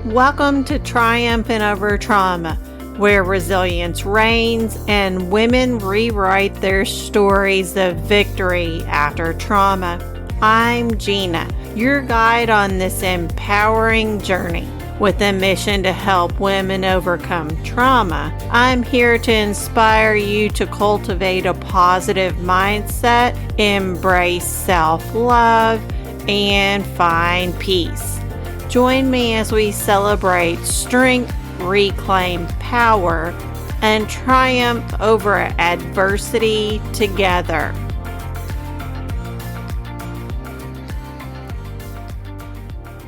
Welcome to Triumphant Over Trauma, where resilience reigns and women rewrite their stories of victory after trauma. I'm Gina, your guide on this empowering journey. With a mission to help women overcome trauma, I'm here to inspire you to cultivate a positive mindset, embrace self-love, and find peace. Join me as we celebrate strength, reclaim power, and triumph over adversity together.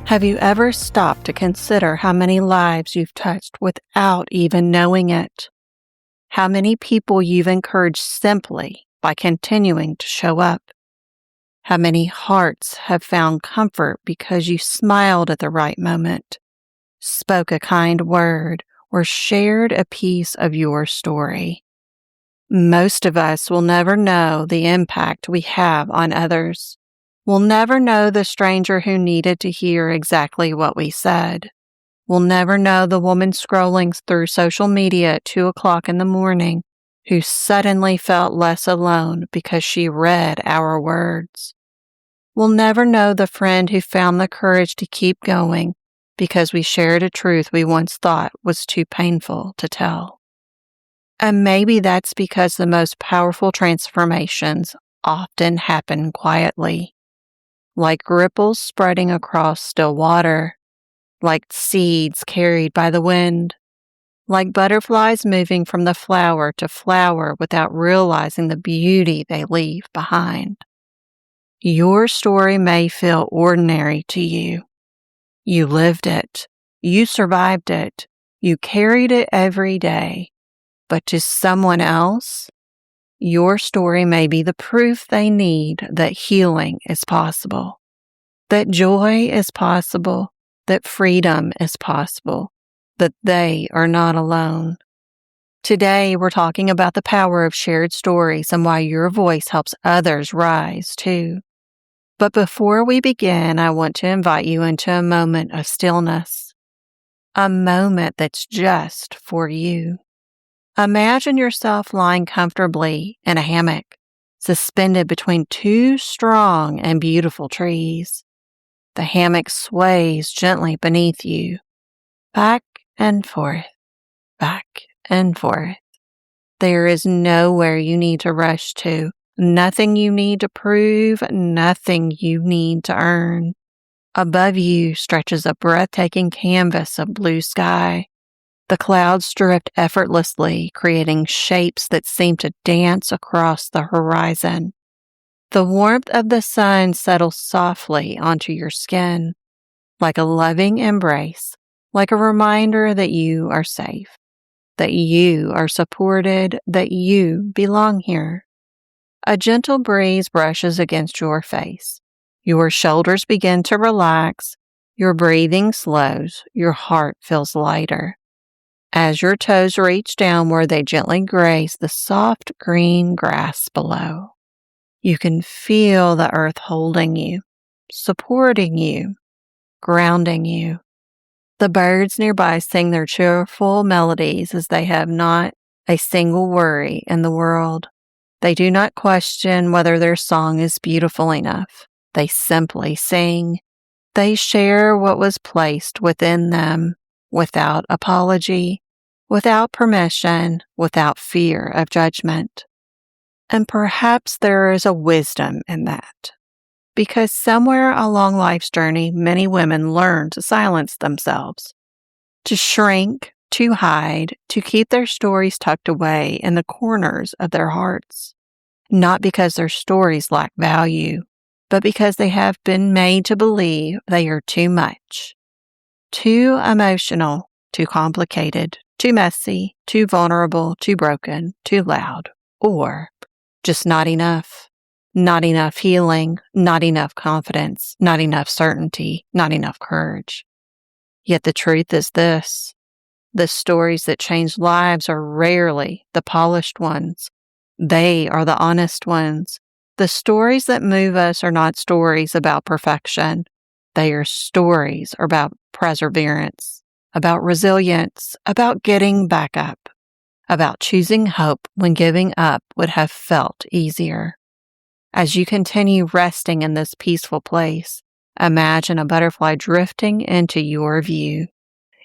Have you ever stopped to consider how many lives you've touched without even knowing it? How many people you've encouraged simply by continuing to show up? How many hearts have found comfort because you smiled at the right moment, spoke a kind word, or shared a piece of your story? Most of us will never know the impact we have on others. We'll never know the stranger who needed to hear exactly what we said. We'll never know the woman scrolling through social media at 2 o'clock in the morning who suddenly felt less alone because she read our words. We'll never know the friend who found the courage to keep going because we shared a truth we once thought was too painful to tell. And maybe that's because the most powerful transformations often happen quietly, like ripples spreading across still water, like seeds carried by the wind, like butterflies moving from the flower to flower without realizing the beauty they leave behind. Your story may feel ordinary to you. You lived it. You survived it. You carried it every day. But to someone else, your story may be the proof they need that healing is possible, that joy is possible, that freedom is possible, that they are not alone. Today, we're talking about the power of shared stories and why your voice helps others rise too. But before we begin, I want to invite you into a moment of stillness, a moment that's just for you. Imagine yourself lying comfortably in a hammock, suspended between two strong and beautiful trees. The hammock sways gently beneath you, back and forth, back and forth. There is nowhere you need to rush to. Nothing you need to prove, nothing you need to earn. Above you stretches a breathtaking canvas of blue sky. The clouds drift effortlessly, creating shapes that seem to dance across the horizon. The warmth of the sun settles softly onto your skin, like a loving embrace, like a reminder that you are safe, that you are supported, that you belong here. A gentle breeze brushes against your face. Your shoulders begin to relax. Your breathing slows. Your heart feels lighter. As your toes reach downward, they gently graze the soft green grass below. You can feel the earth holding you, supporting you, grounding you. The birds nearby sing their cheerful melodies as they have not a single worry in the world. They do not question whether their song is beautiful enough. They simply sing. They share what was placed within them without apology, without permission, without fear of judgment. And perhaps there is a wisdom in that, because somewhere along life's journey, many women learn to silence themselves, to shrink, to hide, to keep their stories tucked away in the corners of their hearts. Not because their stories lack value, but because they have been made to believe they are too much, too emotional, too complicated, too messy, too vulnerable, too broken, too loud, or just not enough. Not enough healing, not enough confidence, not enough certainty, not enough courage. Yet the truth is this: the stories that change lives are rarely the polished ones. They are the honest ones. The stories that move us are not stories about perfection. They are stories about perseverance, about resilience, about getting back up, about choosing hope when giving up would have felt easier. As you continue resting in this peaceful place, imagine a butterfly drifting into your view.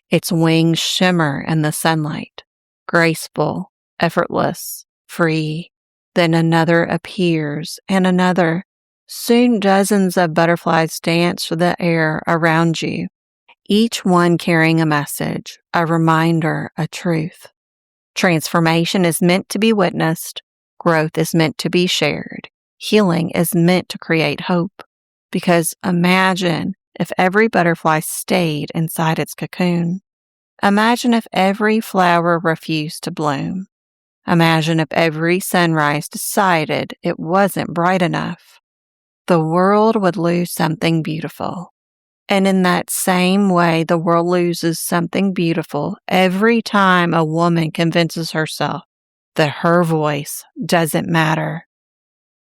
Its wings shimmer in the sunlight, graceful, effortless, free. Then another appears, and another. Soon dozens of butterflies dance through the air around you, each one carrying a message, a reminder, a truth. Transformation is meant to be witnessed. Growth is meant to be shared. Healing is meant to create hope. Because imagine if every butterfly stayed inside its cocoon. Imagine if every flower refused to bloom. Imagine if every sunrise decided it wasn't bright enough. The world would lose something beautiful. And in that same way, the world loses something beautiful every time a woman convinces herself that her voice doesn't matter.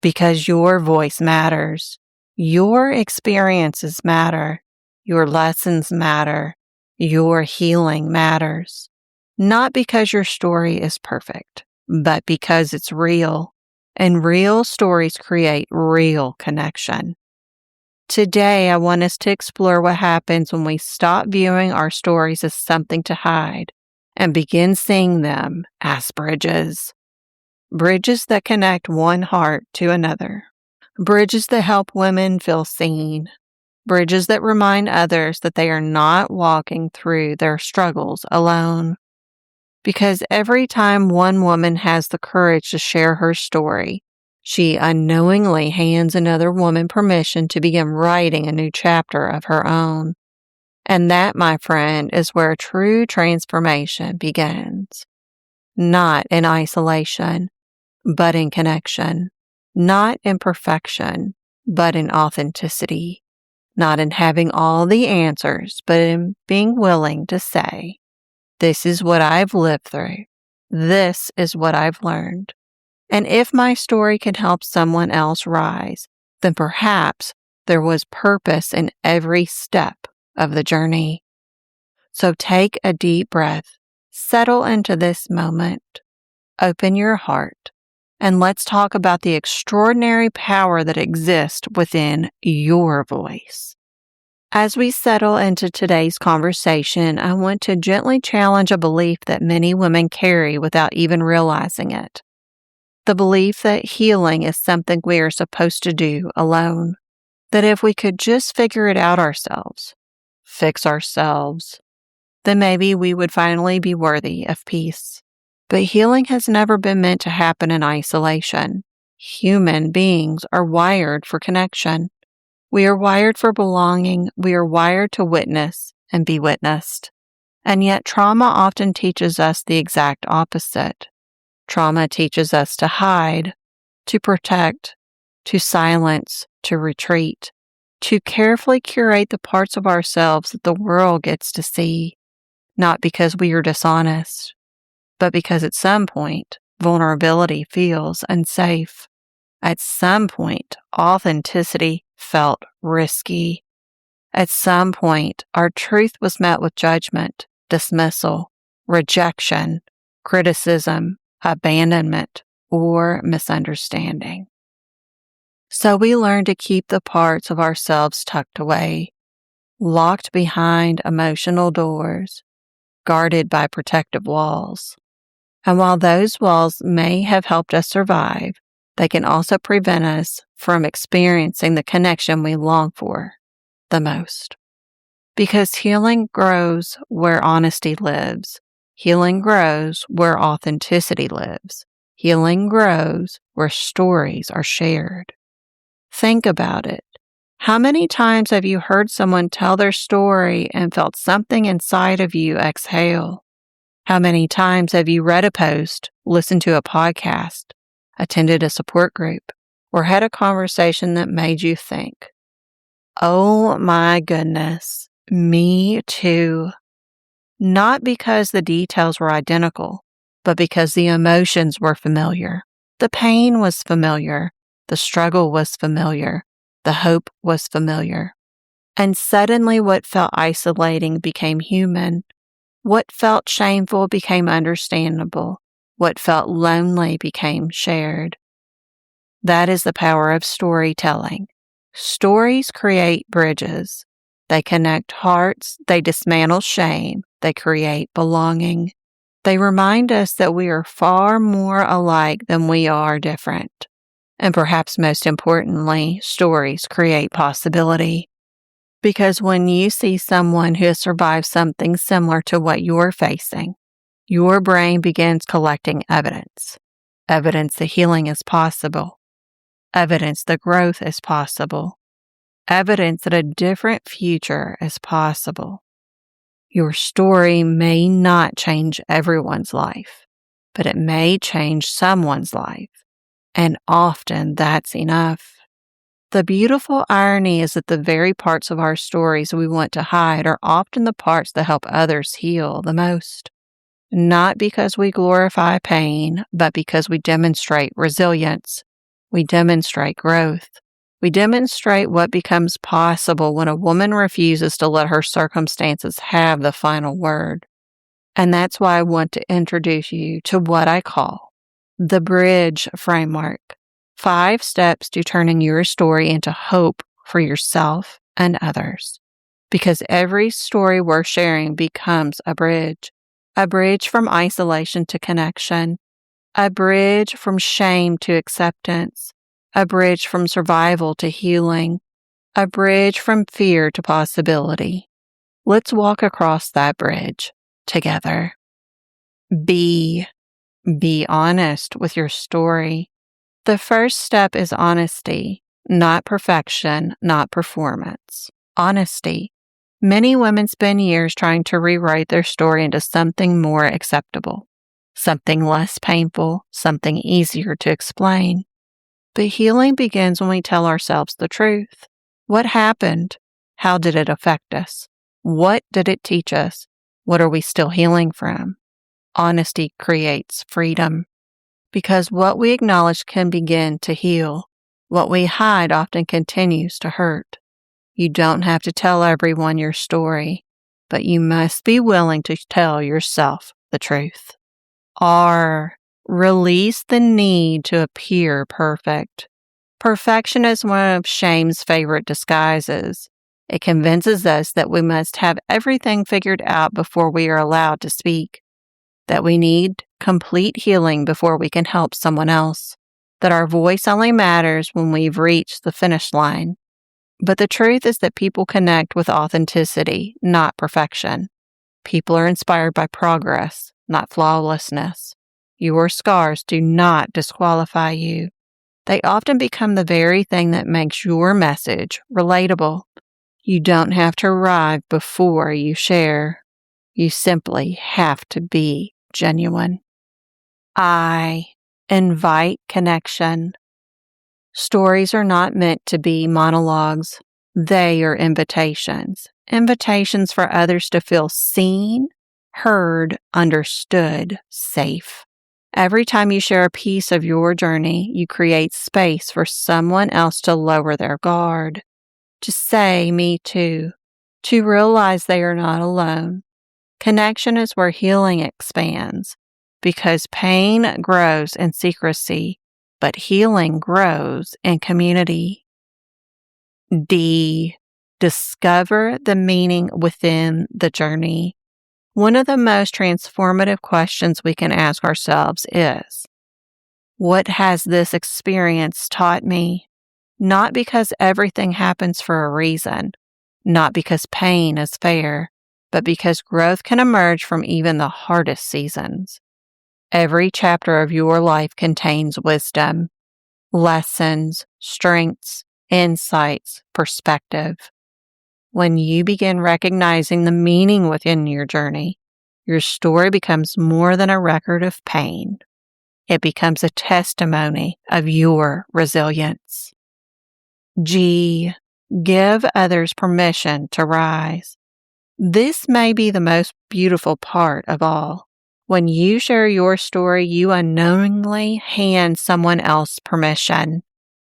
Because your voice matters. Your experiences matter. Your lessons matter. Your healing matters. Not because your story is perfect, but because it's real. And real stories create real connection. Today, I want us to explore what happens when we stop viewing our stories as something to hide and begin seeing them as bridges. Bridges that connect one heart to another. Bridges that help women feel seen. Bridges that remind others that they are not walking through their struggles alone. Because every time one woman has the courage to share her story, she unknowingly hands another woman permission to begin writing a new chapter of her own. And that, my friend, is where true transformation begins. Not in isolation, but in connection. Not in perfection, but in authenticity. Not in having all the answers, but in being willing to say, this is what I've lived through. This is what I've learned. And if my story can help someone else rise, then perhaps there was purpose in every step of the journey. So take a deep breath, settle into this moment, open your heart, and let's talk about the extraordinary power that exists within your voice. As we settle into today's conversation, I want to gently challenge a belief that many women carry without even realizing it. The belief that healing is something we are supposed to do alone. That if we could just figure it out ourselves, fix ourselves, then maybe we would finally be worthy of peace. But healing has never been meant to happen in isolation. Human beings are wired for connection. We are wired for belonging. We are wired to witness and be witnessed. And yet trauma often teaches us the exact opposite. Trauma teaches us to hide, to protect, to silence, to retreat, to carefully curate the parts of ourselves that the world gets to see, not because we are dishonest, but because at some point, vulnerability feels unsafe. At some point, authenticity felt risky. At some point, our truth was met with judgment, dismissal, rejection, criticism, abandonment, or misunderstanding. So we learn to keep the parts of ourselves tucked away, locked behind emotional doors, guarded by protective walls. And while those walls may have helped us survive, they can also prevent us from experiencing the connection we long for the most. Because healing grows where honesty lives. Healing grows where authenticity lives. Healing grows where stories are shared. Think about it. How many times have you heard someone tell their story and felt something inside of you exhale? How many times have you read a post, listened to a podcast, attended a support group, or had a conversation that made you think, oh my goodness, me too? Not because the details were identical, but because the emotions were familiar. The pain was familiar. The struggle was familiar. The hope was familiar. And suddenly what felt isolating became human. What felt shameful became understandable. What felt lonely became shared. That is the power of storytelling. Stories create bridges. They connect hearts, they dismantle shame, they create belonging. They remind us that we are far more alike than we are different. And perhaps most importantly, stories create possibility. Because when you see someone who has survived something similar to what you're facing, your brain begins collecting evidence. Evidence that healing is possible. Evidence that growth is possible. Evidence that a different future is possible. Your story may not change everyone's life, but it may change someone's life. And often that's enough. The beautiful irony is that the very parts of our stories we want to hide are often the parts that help others heal the most. Not because we glorify pain, but because we demonstrate resilience. We demonstrate growth. We demonstrate what becomes possible when a woman refuses to let her circumstances have the final word. And that's why I want to introduce you to what I call the bridge framework. 5 steps to turning your story into hope for yourself and others. Because every story worth sharing becomes a bridge from isolation to connection, a bridge from shame to acceptance, a bridge from survival to healing, a bridge from fear to possibility. Let's walk across that bridge together. Be honest with your story. The first step is honesty, not perfection, not performance. Honesty. Many women spend years trying to rewrite their story into something more acceptable, something less painful, something easier to explain. But healing begins when we tell ourselves the truth. What happened? How did it affect us? What did it teach us? What are we still healing from? Honesty creates freedom. Because what we acknowledge can begin to heal. What we hide often continues to hurt. You don't have to tell everyone your story, but you must be willing to tell yourself the truth. Release the need to appear perfect. Perfection is one of shame's favorite disguises. It convinces us that we must have everything figured out before we are allowed to speak, that we need complete healing before we can help someone else, that our voice only matters when we've reached the finish line. But the truth is that people connect with authenticity, not perfection. People are inspired by progress, not flawlessness. Your scars do not disqualify you. They often become the very thing that makes your message relatable. You don't have to arrive before you share. You simply have to be genuine. I invite connection. Stories are not meant to be monologues. They are invitations. Invitations for others to feel seen, heard, understood, safe. Every time you share a piece of your journey, you create space for someone else to lower their guard, to say, "Me too," to realize they are not alone. Connection is where healing expands, because pain grows in secrecy, but healing grows in community. Discover the meaning within the journey. One of the most transformative questions we can ask ourselves is, what has this experience taught me? Not because everything happens for a reason, not because pain is fair, but because growth can emerge from even the hardest seasons. Every chapter of your life contains wisdom, lessons, strengths, insights, perspective. When you begin recognizing the meaning within your journey, your story becomes more than a record of pain. It becomes a testimony of your resilience. Give others permission to rise. This may be the most beautiful part of all. When you share your story, you unknowingly hand someone else permission.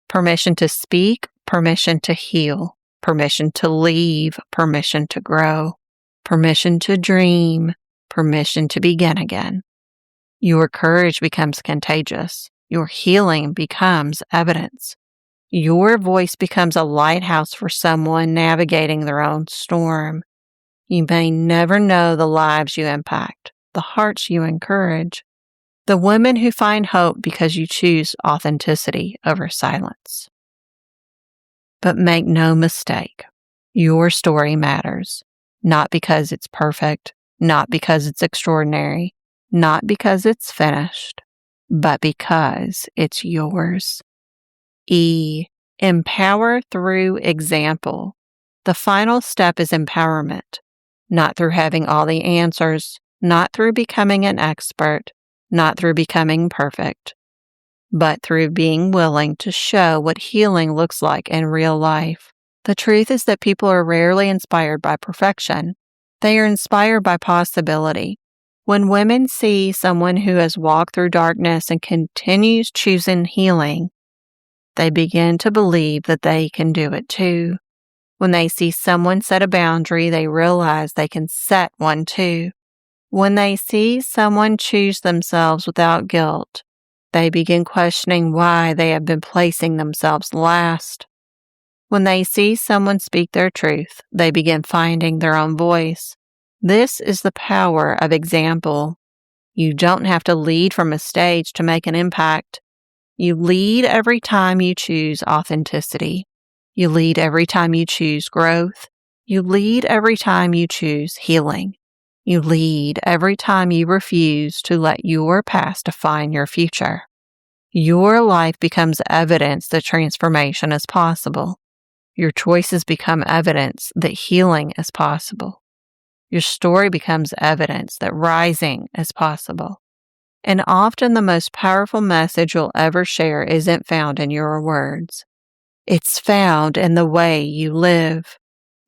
Permission to speak, permission to heal, permission to leave, permission to grow, permission to dream, permission to begin again. Your courage becomes contagious. Your healing becomes evidence. Your voice becomes a lighthouse for someone navigating their own storm. You may never know the lives you impact, the hearts you encourage, the women who find hope because you choose authenticity over silence. But make no mistake, your story matters, not because it's perfect, not because it's extraordinary, not because it's finished, but because it's yours. Empower through example. The final step is empowerment, not through having all the answers, not through becoming an expert, not through becoming perfect, but through being willing to show what healing looks like in real life. The truth is that people are rarely inspired by perfection. They are inspired by possibility. When women see someone who has walked through darkness and continues choosing healing, they begin to believe that they can do it too. When they see someone set a boundary, they realize they can set one too. When they see someone choose themselves without guilt, they begin questioning why they have been placing themselves last. When they see someone speak their truth, they begin finding their own voice. This is the power of example. You don't have to lead from a stage to make an impact. You lead every time you choose authenticity. You lead every time you choose growth. You lead every time you choose healing. You lead every time you refuse to let your past define your future. Your life becomes evidence that transformation is possible. Your choices become evidence that healing is possible. Your story becomes evidence that rising is possible. And often the most powerful message you'll ever share isn't found in your words. It's found in the way you live,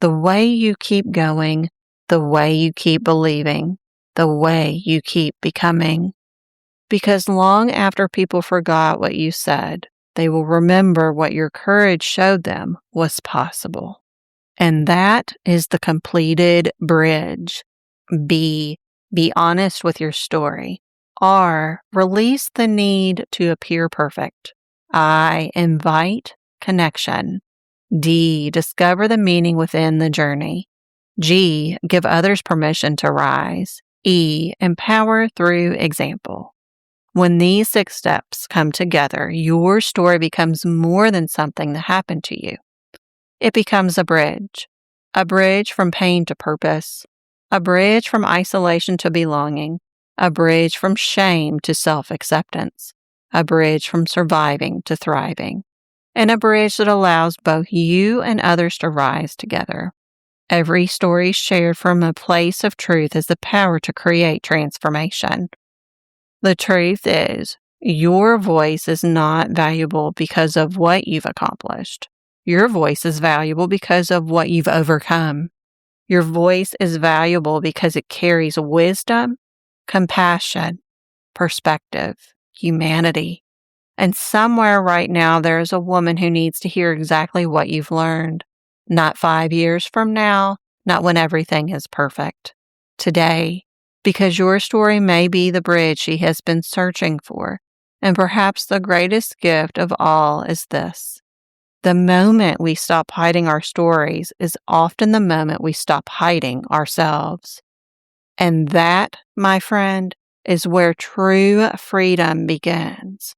the way you keep going, the way you keep believing, the way you keep becoming. Because long after people forgot what you said, they will remember what your courage showed them was possible. And that is the completed bridge. B, be honest with your story. R, release the need to appear perfect. I, invite connection. D, discover the meaning within the journey. G, give others permission to rise. E, empower through example. When these 6 steps come together, your story becomes more than something that happened to you. It becomes a bridge from pain to purpose, a bridge from isolation to belonging, a bridge from shame to self-acceptance, a bridge from surviving to thriving, and a bridge that allows both you and others to rise together. Every story shared from a place of truth has the power to create transformation. The truth is, your voice is not valuable because of what you've accomplished. Your voice is valuable because of what you've overcome. Your voice is valuable because it carries wisdom, compassion, perspective, humanity. And somewhere right now, there is a woman who needs to hear exactly what you've learned. Not 5 years from now, not when everything is perfect. Today, because your story may be the bridge she has been searching for. And perhaps the greatest gift of all is this. The moment we stop hiding our stories is often the moment we stop hiding ourselves. And that, my friend, is where true freedom begins.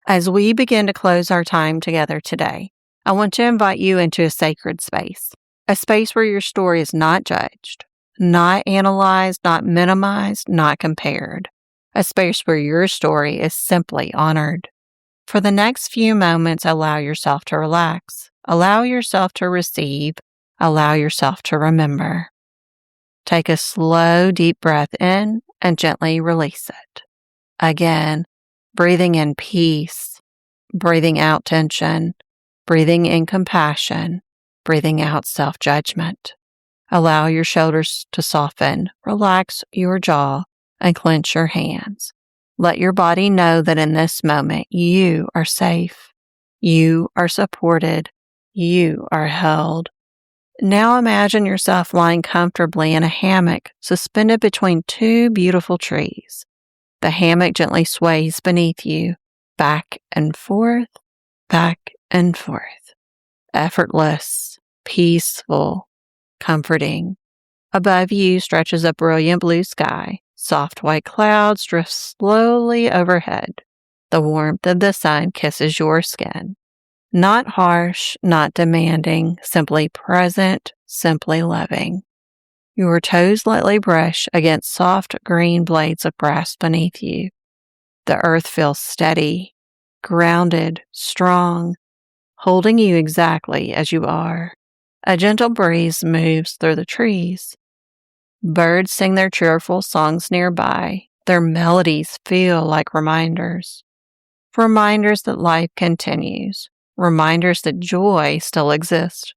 As we begin to close our time together today, I want to invite you into a sacred space, a space where your story is not judged, not analyzed, not minimized, not compared, a space where your story is simply honored. For the next few moments, allow yourself to relax, allow yourself to receive, allow yourself to remember. Take a slow, deep breath in and gently release it. Again, breathing in peace, breathing out tension, breathing in compassion, breathing out self-judgment. Allow your shoulders to soften, relax your jaw, and clench your hands. Let your body know that in this moment you are safe, you are supported, you are held. Now imagine yourself lying comfortably in a hammock suspended between two beautiful trees. The hammock gently sways beneath you, back and forth, effortless, peaceful, comforting. Above you stretches a brilliant blue sky. Soft white clouds drift slowly overhead. The warmth of the sun kisses your skin. Not harsh, not demanding, simply present, simply loving. Your toes lightly brush against soft green blades of grass beneath you. The earth feels steady, grounded, strong, holding you exactly as you are. A gentle breeze moves through the trees. Birds sing their cheerful songs nearby. Their melodies feel like reminders. Reminders that life continues. Reminders that joy still exists.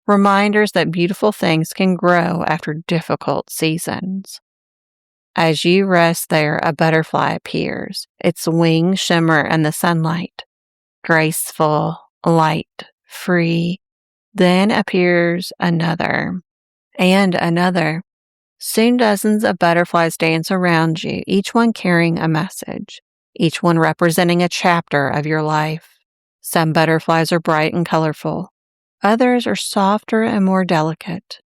Reminders that beautiful things can grow after difficult seasons. As you rest there, a butterfly appears. Its wings shimmer in the sunlight. Graceful, light, free. Then appears another, and another. Soon dozens of butterflies dance around you, each one carrying a message, each one representing a chapter of your life. Some butterflies are bright and colorful. Others are softer and more delicate.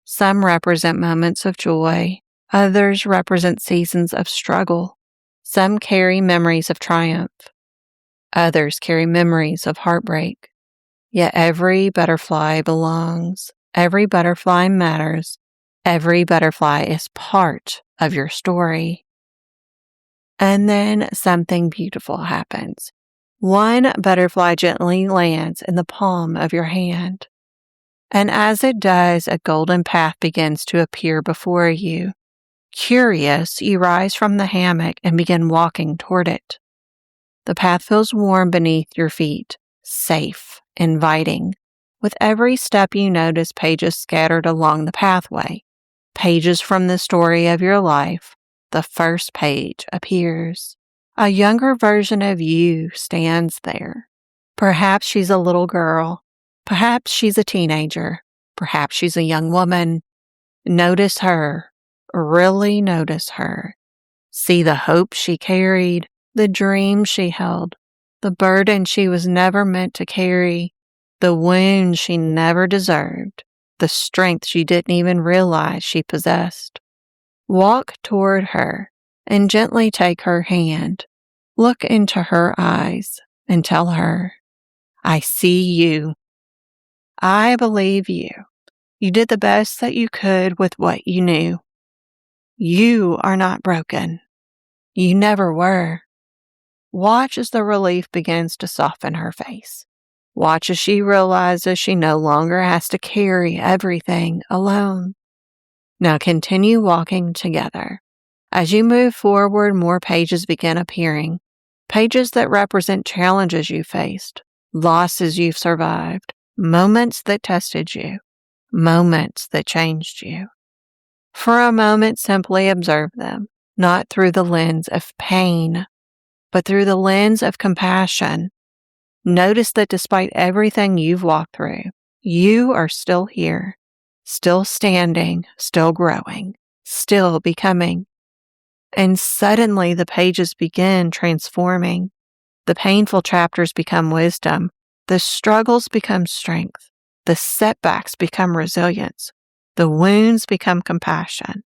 Some represent moments of joy. Others represent seasons of struggle. Some carry memories of triumph. Others carry memories of heartbreak. Yet every butterfly belongs. Every butterfly matters. Every butterfly is part of your story. And then something beautiful happens. One butterfly gently lands in the palm of your hand. And as it does, a golden path begins to appear before you. Curious, you rise from the hammock and begin walking toward it. The path feels warm beneath your feet, safe, inviting. With every step you notice pages scattered along the pathway. Pages from the story of your life. The first page appears. A younger version of you stands there. Perhaps she's a little girl. Perhaps she's a teenager. Perhaps she's a young woman. Notice her. Really notice her. See the hope she carried, the dream she held, the burden she was never meant to carry, the wound she never deserved, the strength she didn't even realize she possessed. Walk toward her and gently take her hand. Look into her eyes and tell her, I see you. I believe you. You did the best that you could with what you knew. You are not broken. You never were. Watch as the relief begins to soften her face. Watch as she realizes she no longer has to carry everything alone. Now continue walking together. As you move forward, more pages begin appearing. Pages that represent challenges you faced, losses you've survived, moments that tested you, moments that changed you. For a moment, simply observe them, not through the lens of pain, but through the lens of compassion. Notice that despite everything you've walked through, you are still here, still standing, still growing, still becoming. And suddenly the pages begin transforming. The painful chapters become wisdom. The struggles become strength. The setbacks become resilience. The wounds become compassion.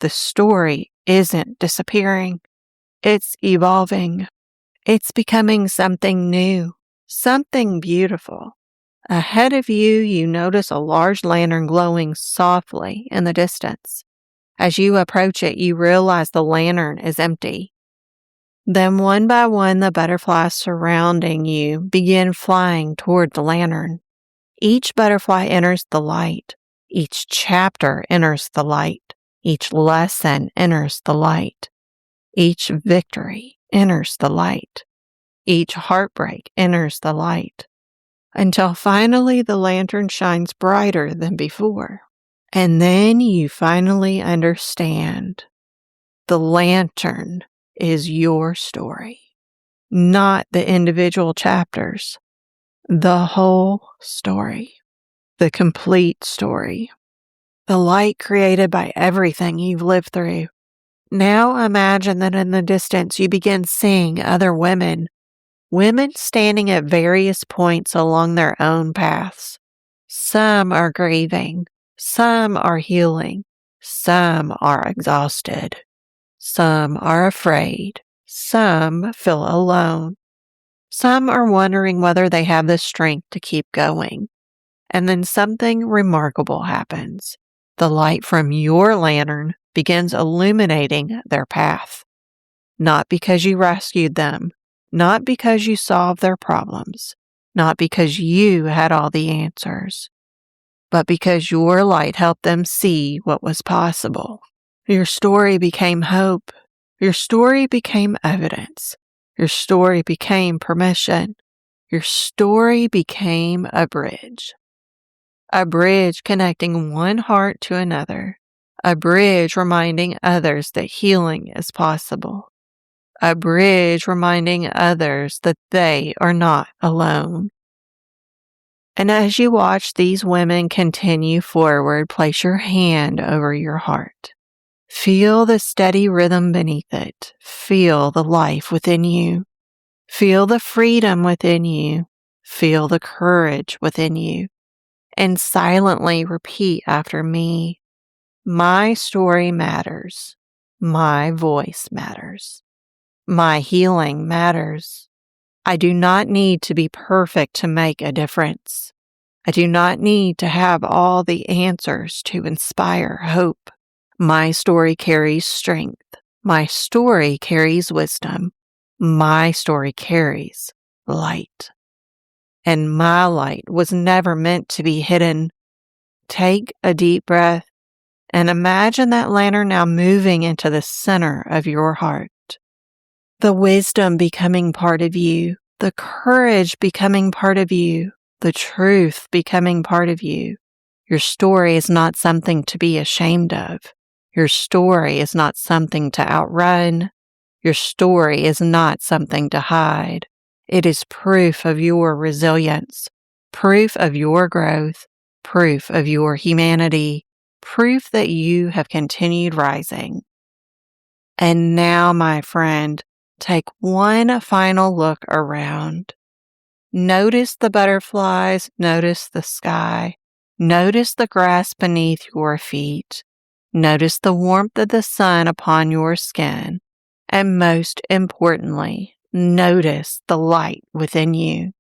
The story isn't disappearing. It's evolving. It's becoming something new, something beautiful. Ahead of you, you notice a large lantern glowing softly in the distance. As you approach it, you realize the lantern is empty. Then one by one, the butterflies surrounding you begin flying toward the lantern. Each butterfly enters the light. Each chapter enters the light. Each lesson enters the light. Each victory enters the light. Each heartbreak enters the light. Until finally the lantern shines brighter than before. And then you finally understand. The lantern is your story, not the individual chapters, the whole story. the complete story, the light created by everything you've lived through. Now imagine that in the distance you begin seeing other women standing at various points along their own paths. Some are grieving, some are healing, some are exhausted, some are afraid, some feel alone, some are wondering whether they have the strength to keep going. And then something remarkable happens. The light from your lantern begins illuminating their path. Not because you rescued them, not because you solved their problems, not because you had all the answers, but because your light helped them see what was possible. Your story became hope. Your story became evidence. Your story became permission. Your story became a bridge. A bridge connecting one heart to another. A bridge reminding others that healing is possible. A bridge reminding others that they are not alone. And as you watch these women continue forward, place your hand over your heart. Feel the steady rhythm beneath it. Feel the life within you. Feel the freedom within you. Feel the courage within you. And silently repeat after me, my story matters. My voice matters. My healing matters. I do not need to be perfect to make a difference. I do not need to have all the answers to inspire hope. My story carries strength. My story carries wisdom. My story carries light. And my light was never meant to be hidden. Take a deep breath and imagine that lantern now moving into the center of your heart. The wisdom becoming part of you, the courage becoming part of you, the truth becoming part of you. Your story is not something to be ashamed of. Your story is not something to outrun. Your story is not something to hide. It is proof of your resilience, proof of your growth, proof of your humanity, proof that you have continued rising. And now, my friend, take one final look around. Notice the butterflies, notice the sky, notice the grass beneath your feet, notice the warmth of the sun upon your skin, and most importantly, notice the light within you,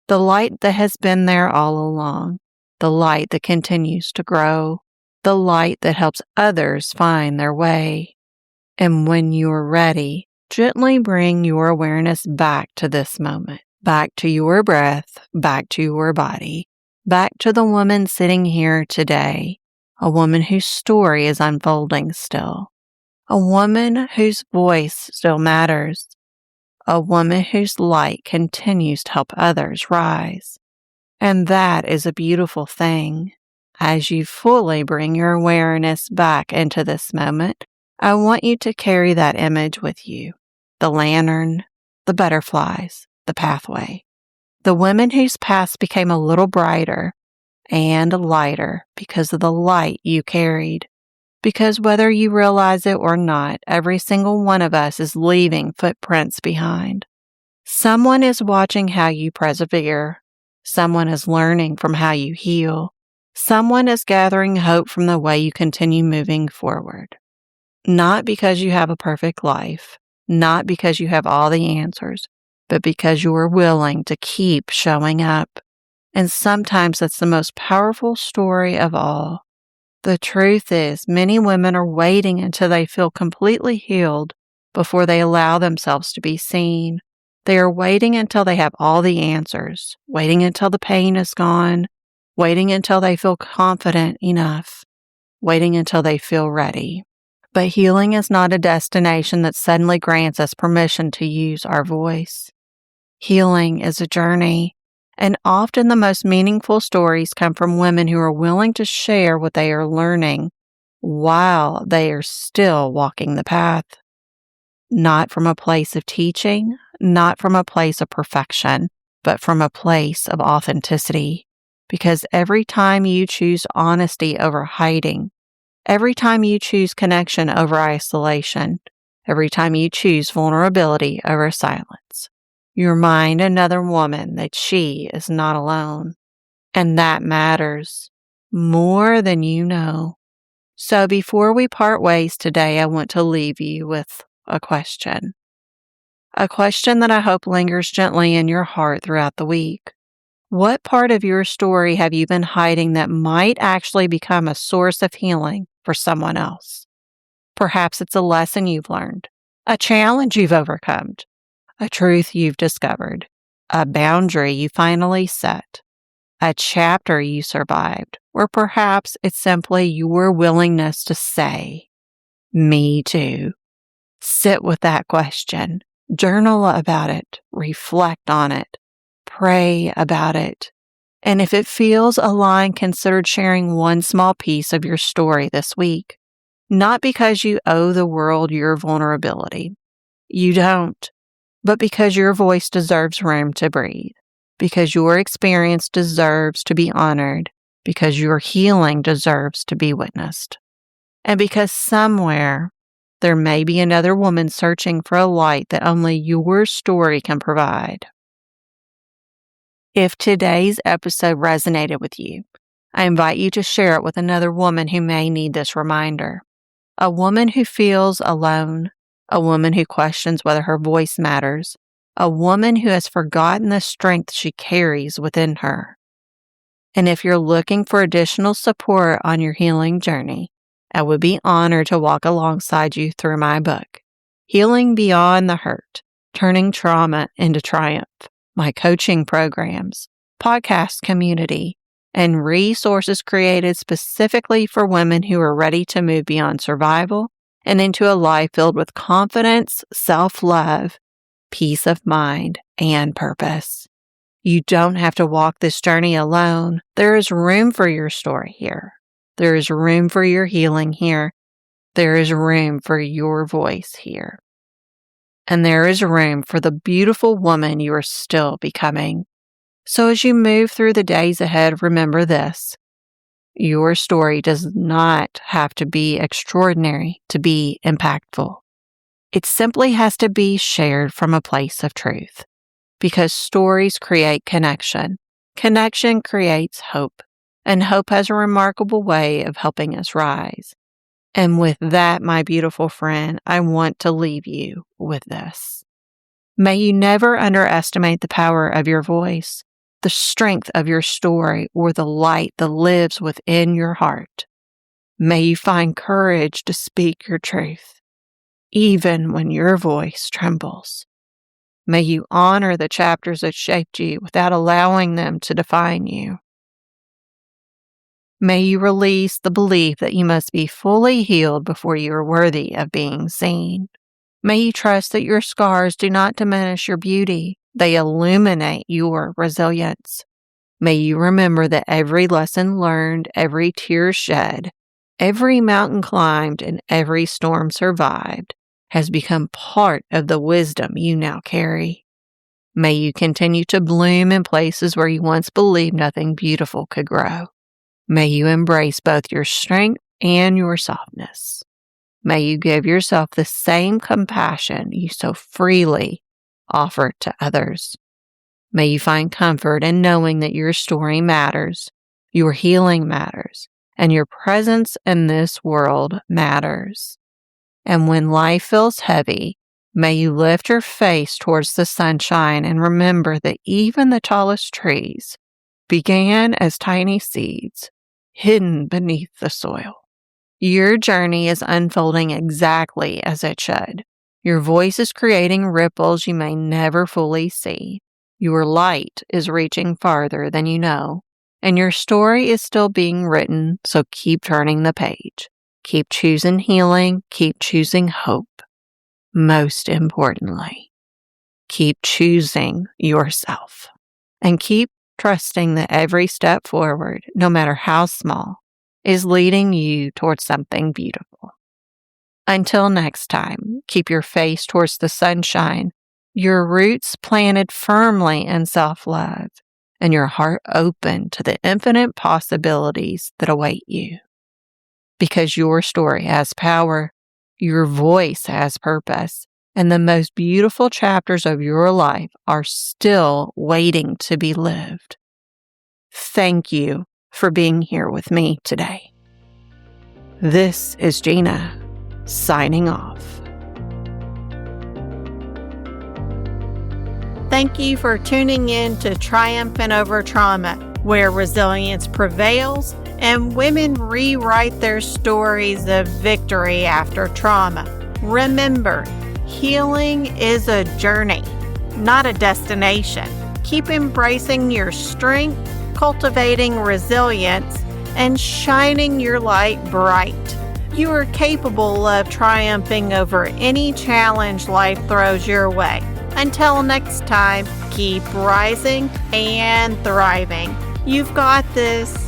the light that has been there all along, the light that continues to grow, the light that helps others find their way. And when you're ready, gently bring your awareness back to this moment, back to your breath, back to your body, back to the woman sitting here today, a woman whose story is unfolding still, a woman whose voice still matters, a woman whose light continues to help others rise. And that is a beautiful thing. As you fully bring your awareness back into this moment, I want you to carry that image with you. The lantern, the butterflies, the pathway. The women whose paths became a little brighter and lighter because of the light you carried. Because whether you realize it or not, every single one of us is leaving footprints behind. Someone is watching how you persevere. Someone is learning from how you heal. Someone is gathering hope from the way you continue moving forward. Not because you have a perfect life, not because you have all the answers, but because you are willing to keep showing up. And sometimes that's the most powerful story of all. The truth is, many women are waiting until they feel completely healed before they allow themselves to be seen. They are waiting until they have all the answers, waiting until the pain is gone, waiting until they feel confident enough, waiting until they feel ready. But healing is not a destination that suddenly grants us permission to use our voice. Healing is a journey, and often the most meaningful stories come from women who are willing to share what they are learning while they are still walking the path. Not from a place of teaching, not from a place of perfection, but from a place of authenticity. because every time you choose honesty over hiding, every time you choose connection over isolation, every time you choose vulnerability over silence, you remind another woman that she is not alone. And that matters more than you know. So before we part ways today, I want to leave you with a question. A question that I hope lingers gently in your heart throughout the week. What part of your story have you been hiding that might actually become a source of healing for someone else? Perhaps it's a lesson you've learned, a challenge you've overcome, a truth you've discovered, a boundary you finally set, a chapter you survived, or perhaps it's simply your willingness to say, "Me too." Sit with that question, journal about it, reflect on it, pray about it. And if it feels aligned, consider sharing one small piece of your story this week. Not because you owe the world your vulnerability. You don't. But because your voice deserves room to breathe. Because your experience deserves to be honored. Because your healing deserves to be witnessed. And because somewhere there may be another woman searching for a light that only your story can provide. If today's episode resonated with you, I invite you to share it with another woman who may need this reminder. A woman who feels alone, a woman who questions whether her voice matters, a woman who has forgotten the strength she carries within her. And if you're looking for additional support on your healing journey, I would be honored to walk alongside you through my book, Healing Beyond the Hurt, Turning Trauma into Triumph, my coaching programs, podcast community, and resources created specifically for women who are ready to move beyond survival and into a life filled with confidence, self-love, peace of mind, and purpose. You don't have to walk this journey alone. There is room for your story here. There is room for your healing here. There is room for your voice here. And there is room for the beautiful woman you are still becoming. So as you move through the days ahead, remember this. Your story does not have to be extraordinary to be impactful. It simply has to be shared from a place of truth. Because stories create connection. Connection creates hope. And hope has a remarkable way of helping us rise. And with that, my beautiful friend, I want to leave you with this. May you never underestimate the power of your voice, the strength of your story, or the light that lives within your heart. May you find courage to speak your truth, even when your voice trembles. May you honor the chapters that shaped you without allowing them to define you. May you release the belief that you must be fully healed before you are worthy of being seen. May you trust that your scars do not diminish your beauty. They illuminate your resilience. May you remember that every lesson learned, every tear shed, every mountain climbed, and every storm survived has become part of the wisdom you now carry. May you continue to bloom in places where you once believed nothing beautiful could grow. May you embrace both your strength and your softness. May you give yourself the same compassion you so freely offer to others. May you find comfort in knowing that your story matters, your healing matters, and your presence in this world matters. And when life feels heavy, may you lift your face towards the sunshine and remember that even the tallest trees began as tiny seeds hidden beneath the soil. Your journey is unfolding exactly as it should. Your voice is creating ripples you may never fully see. Your light is reaching farther than you know. And your story is still being written, so keep turning the page. Keep choosing healing. Keep choosing hope. Most importantly, keep choosing yourself. And keep trusting that every step forward, no matter how small, is leading you towards something beautiful. Until next time, keep your face towards the sunshine, your roots planted firmly in self-love, and your heart open to the infinite possibilities that await you. Because your story has power, your voice has purpose, and the most beautiful chapters of your life are still waiting to be lived. Thank you for being here with me today. This is Gina, signing off. Thank you for tuning in to Triumphant Over Trauma, where resilience prevails and women rewrite their stories of victory after trauma. Remember, healing is a journey, not a destination. Keep embracing your strength, cultivating resilience, and shining your light bright. You are capable of triumphing over any challenge life throws your way. Until next time, keep rising and thriving. You've got this.